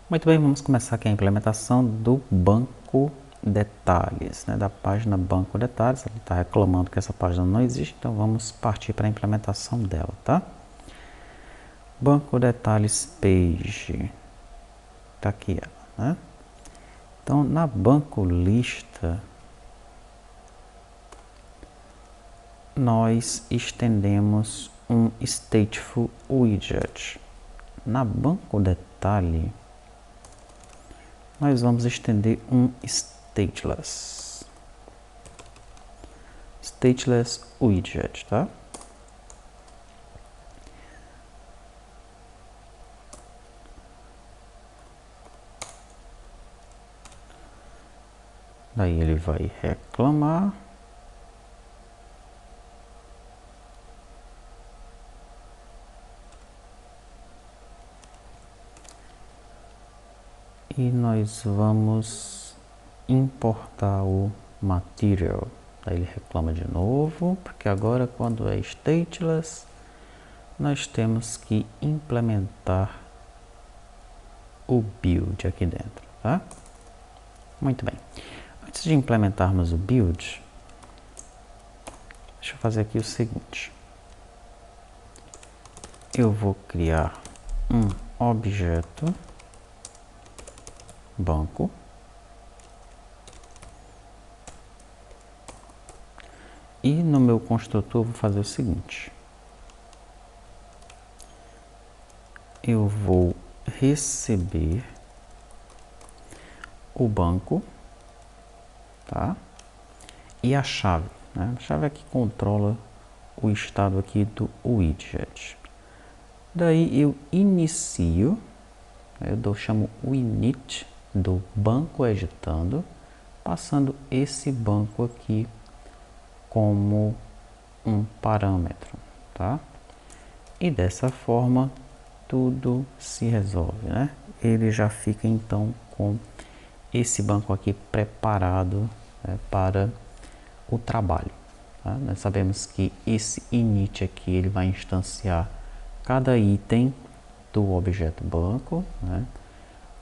Muito bem, vamos começar aqui a implementação do banco detalhes, né, da página banco detalhes. Ele está reclamando que essa página não existe, então vamos partir para a implementação dela, tá? Banco detalhes page, tá aqui, né? Então na banco lista nós estendemos um stateful widget. Na banco detalhe nós vamos estender um stateless widget, tá? Daí ele vai reclamar. E nós vamos importar o material. Daí ele reclama de novo, porque agora quando é stateless, nós temos que implementar o build aqui dentro, tá? Muito bem. Antes de implementarmos o build, deixa eu fazer aqui o seguinte. Eu vou criar um objeto banco e no meu construtor vou fazer o seguinte: eu vou receber o banco, tá? E a chave, né? A chave é que controla o estado aqui do widget. Daí eu inicio, eu chamo o init do banco editando, passando esse banco aqui como um parâmetro, tá? E dessa forma tudo se resolve, né? Ele já fica então com esse banco aqui preparado, né, para o trabalho, tá? Nós sabemos que esse init aqui ele vai instanciar cada item do objeto banco, né,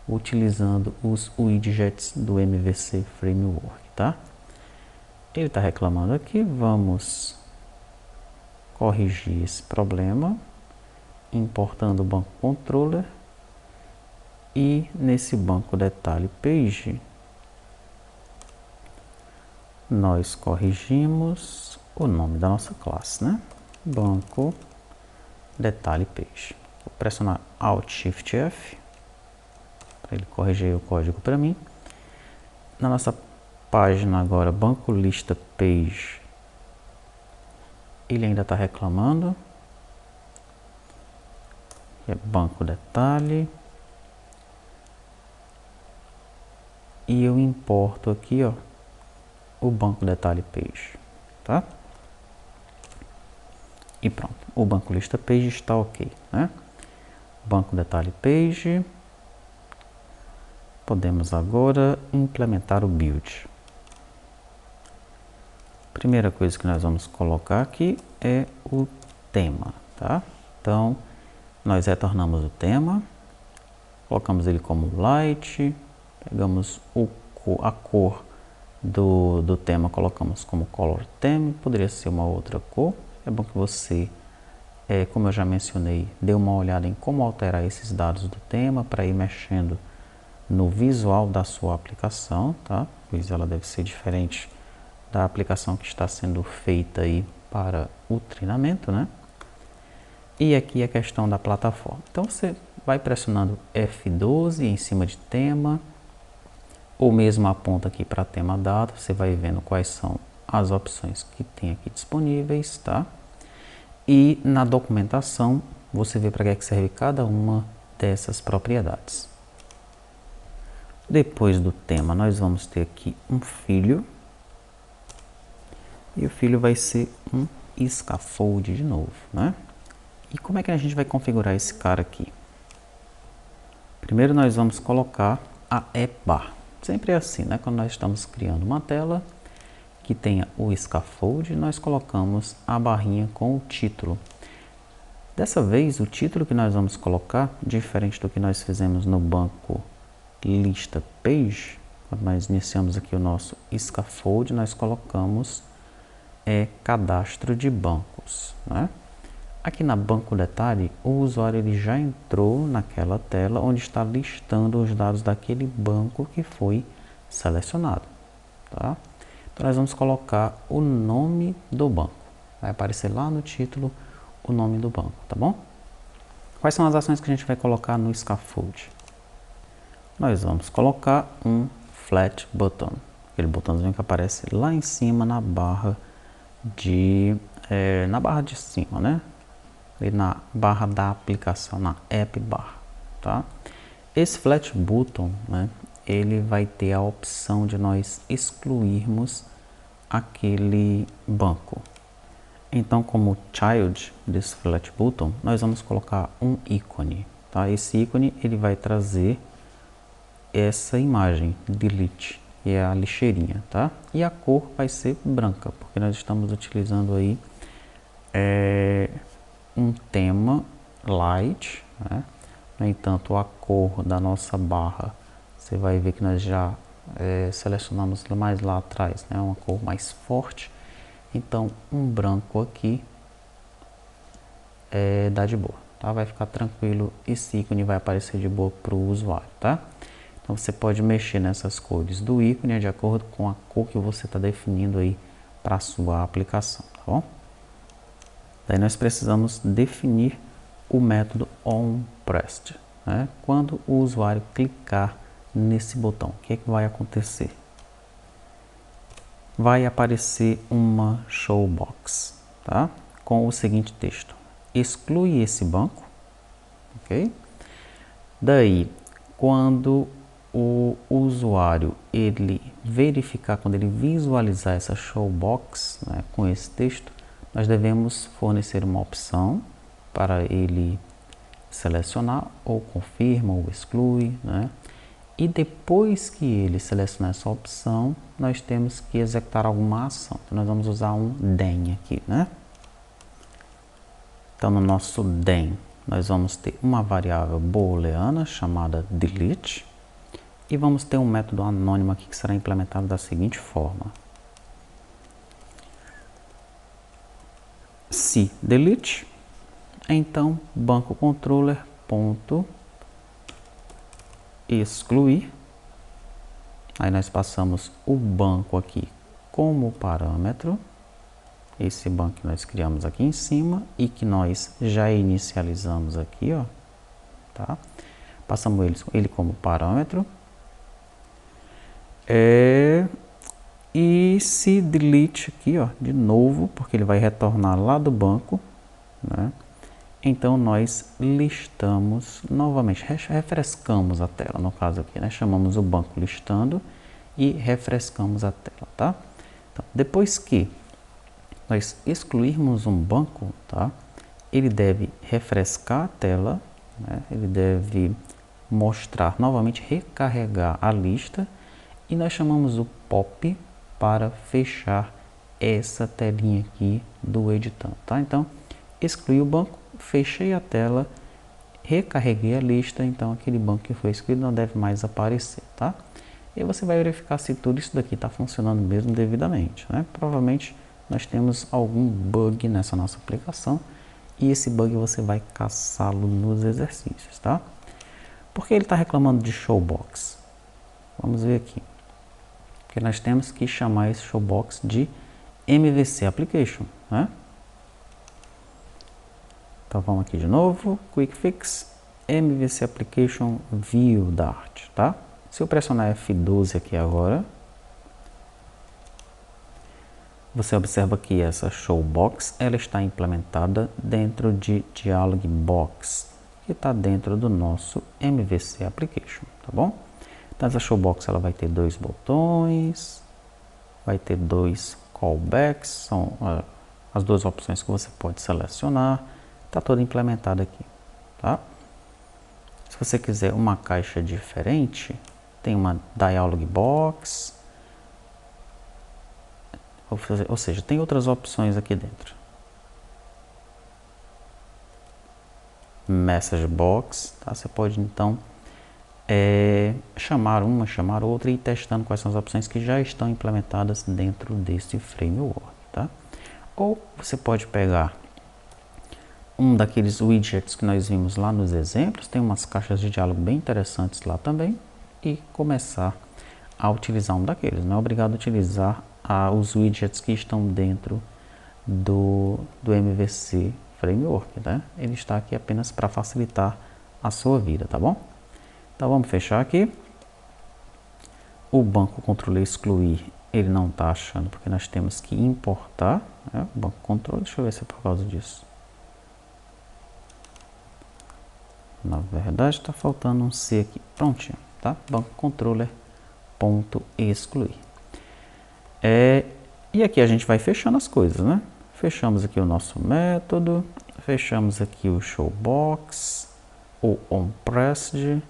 utilizando os widgets do MVC Framework, tá? Ele está reclamando aqui, vamos corrigir esse problema, importando o banco controller e nesse banco detalhe page nós corrigimos o nome da nossa classe, né? Banco detalhe page. Vou pressionar Alt Shift F para ele corrigir o código para mim. Na nossa página agora, banco lista page, ele ainda está reclamando. É banco detalhe. E eu importo aqui, ó, o banco detalhe page, tá? E pronto, o banco lista page está ok, né? Banco detalhe page. Podemos agora implementar o build. Primeira coisa que nós vamos colocar aqui é o tema, tá? Então, nós retornamos o tema, colocamos ele como light, pegamos a cor do tema, colocamos como color theme, poderia ser uma outra cor. É bom que você, como eu já mencionei, dê uma olhada em como alterar esses dados do tema para ir mexendo no visual da sua aplicação, tá? Pois ela deve ser diferente da aplicação que está sendo feita aí para o treinamento, né? E aqui a questão da plataforma. Então você vai pressionando F12 em cima de tema, ou mesmo aponta aqui para tema data, você vai vendo quais são as opções que tem aqui disponíveis, tá? E na documentação você vê para que serve cada uma dessas propriedades. Depois do tema nós vamos ter aqui um filho, e o filho vai ser um scaffold de novo, né? E como é que a gente vai configurar esse cara aqui? Primeiro nós vamos colocar a e-bar. Sempre é assim, né? Quando nós estamos criando uma tela que tenha o scaffold, nós colocamos a barrinha com o título. Dessa vez, o título que nós vamos colocar, diferente do que nós fizemos no banco lista page, quando nós iniciamos aqui o nosso scaffold, nós colocamos cadastro de bancos, né? Aqui na banco detalhe, o usuário ele já entrou naquela tela onde está listando os dados daquele banco que foi selecionado, tá? Então nós vamos colocar o nome do banco. Vai aparecer lá no título o nome do banco, tá bom? Quais são as ações que a gente vai colocar no scaffold? Nós vamos colocar um flat button, aquele botãozinho que aparece lá em cima na barra de cima, né? Ali na barra da aplicação, na app bar, tá? Esse flat button, né? Ele vai ter a opção de nós excluirmos aquele banco. Então, como child desse flat button, nós vamos colocar um ícone, tá? Esse ícone ele vai trazer essa imagem delete, que é a lixeirinha, tá? E a cor vai ser branca, porque nós estamos utilizando aí um tema light, né? No entanto, a cor da nossa barra, você vai ver que nós já selecionamos mais lá atrás, né? Uma cor mais forte. Então, um branco aqui dá de boa, tá? Vai ficar tranquilo, esse ícone vai aparecer de boa para o usuário, tá? Então, você pode mexer nessas cores do ícone de acordo com a cor que você está definindo aí para a sua aplicação, tá bom? Daí nós precisamos definir o método onPressed, né? Quando o usuário clicar nesse botão, o que é que vai acontecer? Vai aparecer uma showbox, tá? Com o seguinte texto: exclui esse banco, ok? Daí, quando o usuário ele verificar, quando ele visualizar essa showbox, né, com esse texto, nós devemos fornecer uma opção para ele selecionar, ou confirma ou exclui, né? E depois que ele selecionar essa opção, nós temos que executar alguma ação. Então, nós vamos usar um den aqui, né? Então, no nosso den, nós vamos ter uma variável booleana chamada delete e vamos ter um método anônimo aqui que será implementado da seguinte forma: se delete, então banco controller ponto excluir. Aí nós passamos o banco aqui como parâmetro, esse banco que nós criamos aqui em cima e que nós já inicializamos aqui, ó, tá? Passamos ele como parâmetro. E se delete aqui, ó, de novo, porque ele vai retornar lá do banco, né? Então nós listamos novamente, refrescamos a tela, no caso aqui, né? Chamamos o banco listando e refrescamos a tela, tá? Então, depois que nós excluirmos um banco, tá? Ele deve refrescar a tela, né? Ele deve mostrar novamente, recarregar a lista e nós chamamos o pop para fechar essa telinha aqui do editando, tá? Então, excluí o banco, fechei a tela, recarreguei a lista, então aquele banco que foi excluído não deve mais aparecer, tá? E você vai verificar se tudo isso daqui está funcionando mesmo devidamente, né? Provavelmente nós temos algum bug nessa nossa aplicação e esse bug você vai caçá-lo nos exercícios, tá? Por que ele está reclamando de showbox? Vamos ver aqui. Porque nós temos que chamar esse showbox de MVC Application, né? Então vamos aqui de novo, Quick Fix, MVC Application View Dart, tá? Se eu pressionar F12 aqui agora, você observa que essa showbox ela está implementada dentro de Dialog Box, que está dentro do nosso MVC Application, tá bom? Então essa showbox ela vai ter dois botões, vai ter dois callbacks, são as duas opções que você pode selecionar, está toda implementada aqui, tá? Se você quiser uma caixa diferente, tem uma Dialog Box, ou seja, tem outras opções aqui dentro. Message Box, tá? Você pode então chamar uma, chamar outra e ir testando quais são as opções que já estão implementadas dentro desse framework, tá? Ou você pode pegar um daqueles widgets que nós vimos lá nos exemplos, tem umas caixas de diálogo bem interessantes lá também, e começar a utilizar um daqueles. Não é obrigado a utilizar os widgets que estão dentro do MVC Framework, né? Ele está aqui apenas para facilitar a sua vida, tá bom? Então vamos fechar aqui. O banco controle excluir, ele não está achando, porque nós temos que importar, né? O banco controle, deixa eu ver se é por causa disso. Na verdade está faltando um C aqui, prontinho, tá? Banco controller ponto excluir. E aqui a gente vai fechando as coisas, né? Fechamos aqui o nosso método, fechamos aqui o showbox, o onPressed,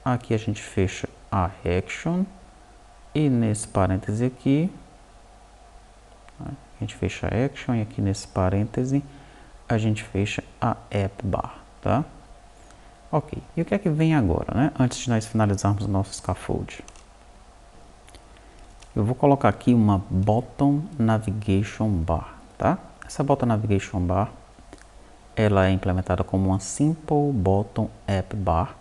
aqui a gente fecha a action, e nesse parêntese aqui, a gente fecha a action, e aqui nesse parêntese a gente fecha a appbar, tá? Ok, e o que é que vem agora, né? Antes de nós finalizarmos o nosso scaffold. Eu vou colocar aqui uma Bottom Navigation Bar, tá? Essa Bottom Navigation Bar, ela é implementada como uma Simple Bottom App Bar.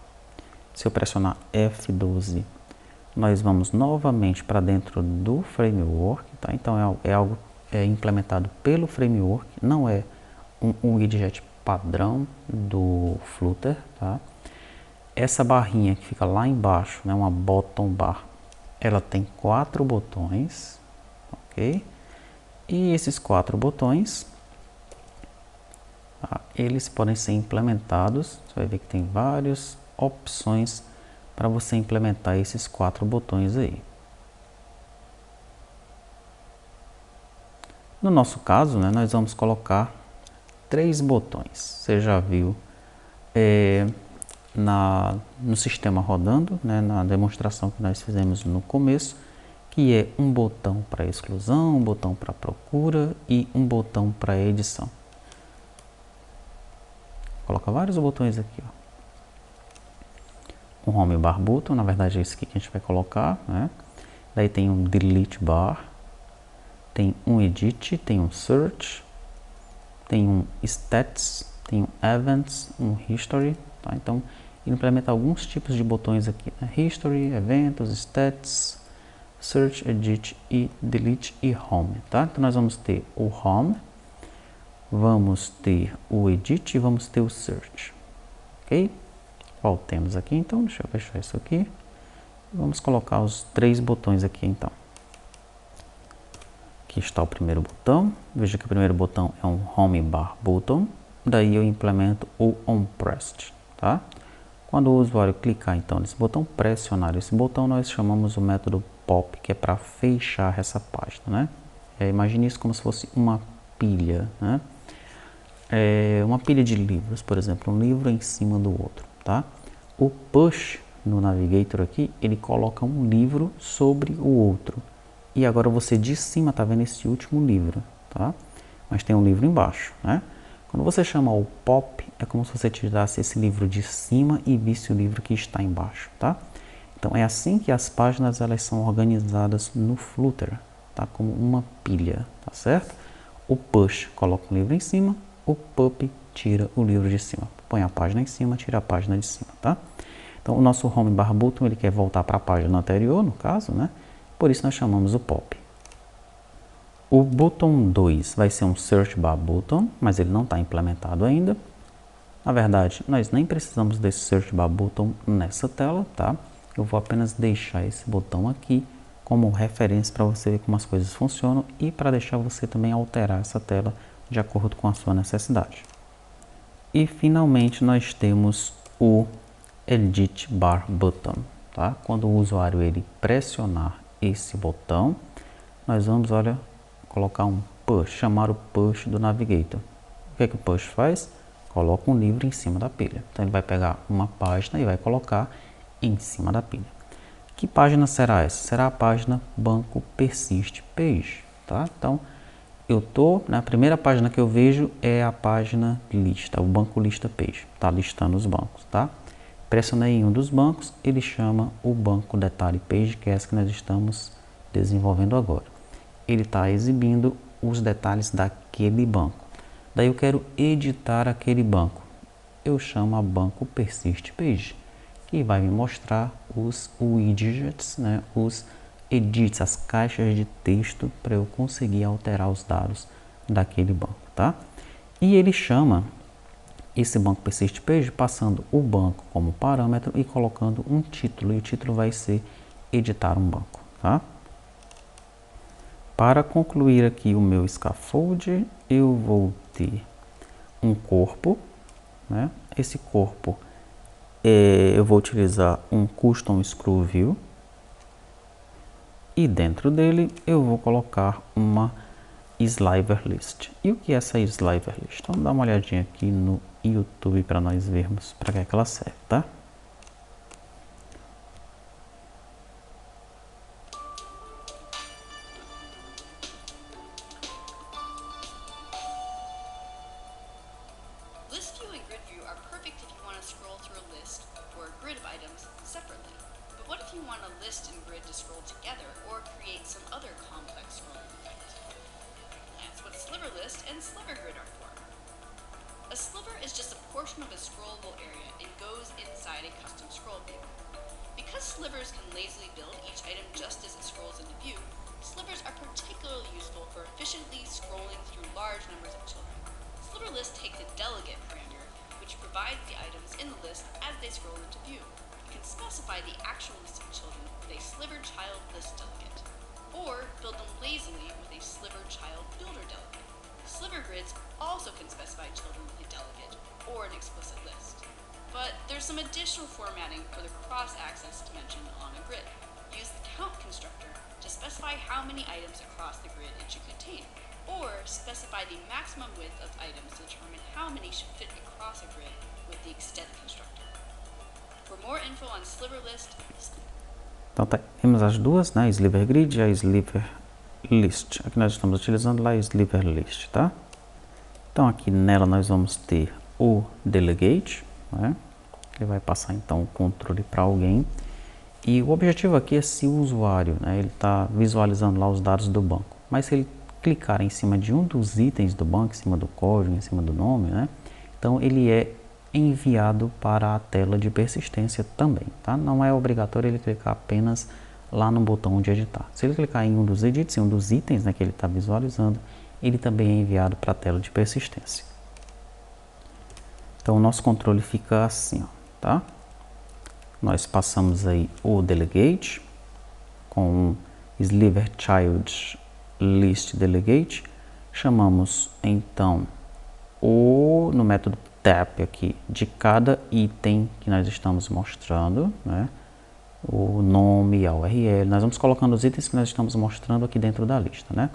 Se eu pressionar F12, nós vamos novamente para dentro do framework, tá? Então é algo implementado pelo framework, não é um widget padrão do Flutter, tá? Essa barrinha que fica lá embaixo, né, uma bottom bar, ela tem 4 botões, ok? E esses 4 botões, tá, eles podem ser implementados. Você vai ver que tem várias opções para você implementar esses 4 botões aí. No nosso caso, né, nós vamos colocar 3 botões. Você já viu no sistema rodando, né, na demonstração que nós fizemos no começo, que é um botão para exclusão, um botão para procura e um botão para edição. Coloca vários botões aqui, ó. Um home bar button, na verdade é esse aqui que a gente vai colocar, né? Daí tem um delete bar, tem um edit, tem um search, tem um stats, tem um events, um history, tá? Então ele implementa alguns tipos de botões aqui, né? History, eventos, stats, search, edit e delete e home, tá? Então nós vamos ter o home, vamos ter o edit e vamos ter o search, ok? Qual temos aqui então? Deixa eu fechar isso aqui. Vamos colocar os 3 botões aqui então. Aqui está o primeiro botão. Veja que o primeiro botão é um home bar button. Daí eu implemento o onPressed, tá? Quando o usuário clicar então nesse botão, pressionar esse botão, nós chamamos o método pop, que é para fechar essa página, né? Imagine isso como se fosse uma pilha, né? Uma pilha de livros, por exemplo, um livro em cima do outro, tá? O push no Navigator aqui, ele coloca um livro sobre o outro. E agora você de cima está vendo esse último livro, tá? Mas tem um livro embaixo, né? Quando você chama o pop, é como se você tirasse esse livro de cima e visse o livro que está embaixo, tá? Então é assim que as páginas elas são organizadas no Flutter, tá? Como uma pilha, tá certo? O push coloca o livro em cima, o pop tira o livro de cima. Põe a página em cima, tira a página de cima, tá? Então o nosso home bar button, ele quer voltar para a página anterior, no caso, né? Por isso nós chamamos o pop. O botão 2 vai ser um search bar button, mas ele não está implementado ainda. Na verdade, nós nem precisamos desse search bar button nessa tela, tá? Eu vou apenas deixar esse botão aqui como referência para você ver como as coisas funcionam e para deixar você também alterar essa tela de acordo com a sua necessidade. E finalmente nós temos o edit bar button, tá? Quando o usuário ele pressionar esse botão, nós vamos, olha, colocar um push, chamar o push do Navigator. O que é que o push faz? Coloca um livro em cima da pilha. Então ele vai pegar uma página e vai colocar em cima da pilha. Que página será essa? Será a página banco persist page, tá? Então eu tô na primeira página que eu vejo é a página lista, o banco lista page, tá listando os bancos, tá? Pressionei em um dos bancos, ele chama o banco detalhe page, que é essa que nós estamos desenvolvendo agora. Ele está exibindo os detalhes daquele banco. Daí eu quero editar aquele banco. Eu chamo a banco persist page, que vai me mostrar os widgets, né, os edits, as caixas de texto para eu conseguir alterar os dados daquele banco, tá? E ele chama esse banco persist page passando o banco como parâmetro e colocando um título, e o título vai ser editar um banco, tá? Para concluir aqui o meu scaffold, eu vou ter um corpo, né? Esse corpo eu vou utilizar um custom screw view e dentro dele eu vou colocar uma sliver list. E o que é essa sliver list? Vamos dar uma olhadinha aqui no YouTube para nós vermos para que ela serve, tá? List view and grid view are perfect if you want to scroll through a list or a grid of items separately. But what if you want a list and grid to scroll together or create some other complex scrolling effect? That's what sliver list and sliver grid are for. A sliver is just a portion of a scrollable area and goes inside a custom scroll view. Because slivers can lazily build each item just as it scrolls into view, slivers are particularly useful for efficiently scrolling through large numbers of children. Sliver list takes a delegate parameter, which provides the items in the list as they scroll into view. You can specify the actual list of children with a sliver child list delegate, or build them lazily with a sliver child builder delegate. Sliver grids also can specify children with a delegate or an explicit list. But there's some additional formatting for the cross-access dimension on a grid. Use the count constructor to specify how many items across the grid it should contain, or specify the maximum width of items to determine how many should fit across a grid with the extent constructor. For more info on sliver list, então temos as duas, né, sliver grid e a sliver list. Aqui nós estamos utilizando lá a sliver list, tá? Então aqui nela nós vamos ter o delegate, né? Ele vai passar então o controle para alguém. E o objetivo aqui é se o usuário, né, ele está visualizando lá os dados do banco, mas se ele clicar em cima de um dos itens do banco, em cima do código, em cima do nome, né, então ele é enviado para a tela de persistência também, tá? Não é obrigatório ele clicar apenas lá no botão de editar. Se ele clicar em um dos edits, em um dos itens, né, que ele está visualizando, ele também é enviado para a tela de persistência. Então o nosso controle fica assim, ó, tá? Nós passamos aí o delegate com sliver child list delegate, chamamos então no método tap aqui de cada item que nós estamos mostrando, né? O nome, a URL, nós vamos colocando os itens que nós estamos mostrando aqui dentro da lista, né?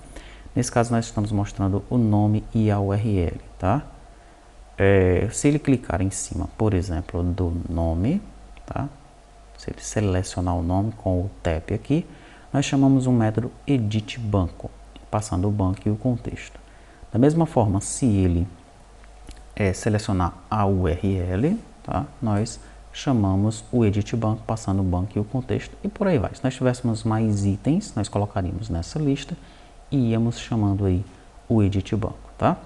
Nesse caso nós estamos mostrando o nome e a URL, tá? Se ele clicar em cima, por exemplo, do nome, tá? Se ele selecionar o nome com o tap aqui, nós chamamos um método edit banco, passando o banco e o contexto. Da mesma forma, se ele selecionar a URL, tá? Nós chamamos o edit banco, passando o banco e o contexto, e por aí vai. Se nós tivéssemos mais itens, nós colocaríamos nessa lista e íamos chamando aí o edit banco, tá?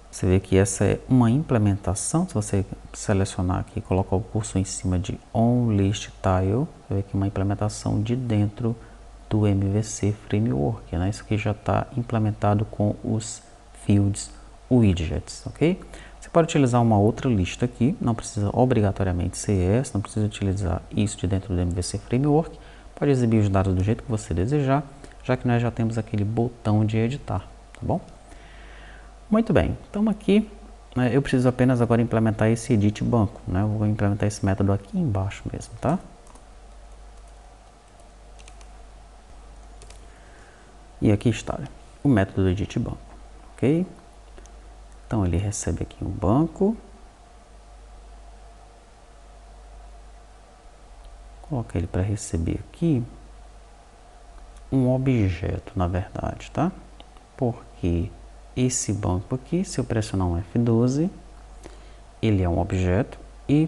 Você vê que essa é uma implementação. Se você selecionar aqui e colocar o cursor em cima de onListTile, você vê que é uma implementação de dentro do MVC Framework, né? Isso aqui já está implementado com os fields widgets, ok? Você pode utilizar uma outra lista aqui, não precisa obrigatoriamente ser essa, não precisa utilizar isso de dentro do MVC Framework, pode exibir os dados do jeito que você desejar, já que nós já temos aquele botão de editar, tá bom? Muito bem, então aqui eu preciso apenas agora implementar esse edit banco, né? Eu vou implementar esse método aqui embaixo mesmo, tá? E aqui está o método do edit banco, ok? Então ele recebe aqui um banco, coloca ele para receber aqui um objeto, na verdade, tá? Porque esse banco aqui, se eu pressionar um F12, ele é um objeto E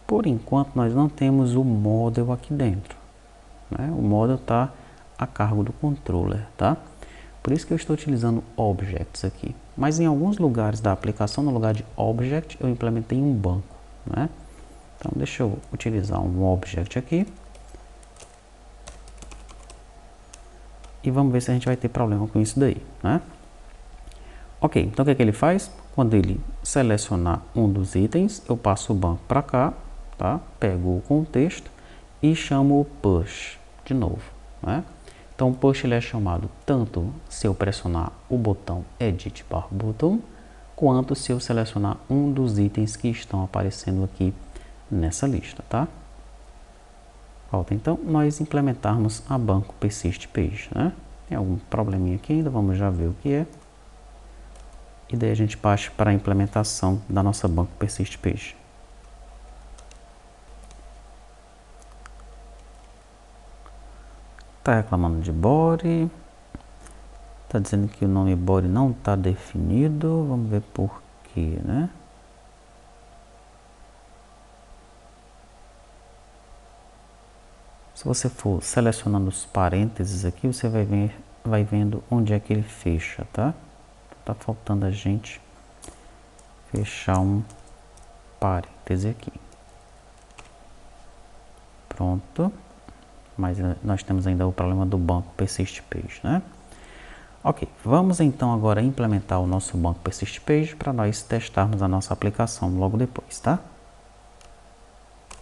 por enquanto nós não temos o model aqui dentro, né? O model está a cargo do controller, tá? Por isso que eu estou utilizando objects aqui. Mas em alguns lugares da aplicação, no lugar de object, eu implementei um banco, né? Então deixa eu utilizar um object aqui. E vamos ver se a gente vai ter problema com isso daí, né? Ok, então o que é que ele faz? Quando ele selecionar um dos itens, eu passo o banco para cá, tá? Pego o contexto e chamo o push de novo, né? Então o push ele é chamado tanto se eu pressionar o botão Edit Bar Button, quanto se eu selecionar um dos itens que estão aparecendo aqui nessa lista, tá? Falta então nós implementarmos a banco persist page, né? Tem algum probleminha aqui ainda, vamos já ver o que é. E daí a gente parte para a implementação da nossa banco persist page. Está reclamando de body. Está dizendo que o nome body não está definido. Vamos ver por quê, né? Se você for selecionando os parênteses aqui, você vai vendo onde é que ele fecha, tá? Tá faltando a gente fechar um parêntese aqui. Pronto. Mas nós temos ainda o problema do banco persist page, né? Ok, vamos então agora implementar o nosso banco persist page para nós testarmos a nossa aplicação logo depois, tá?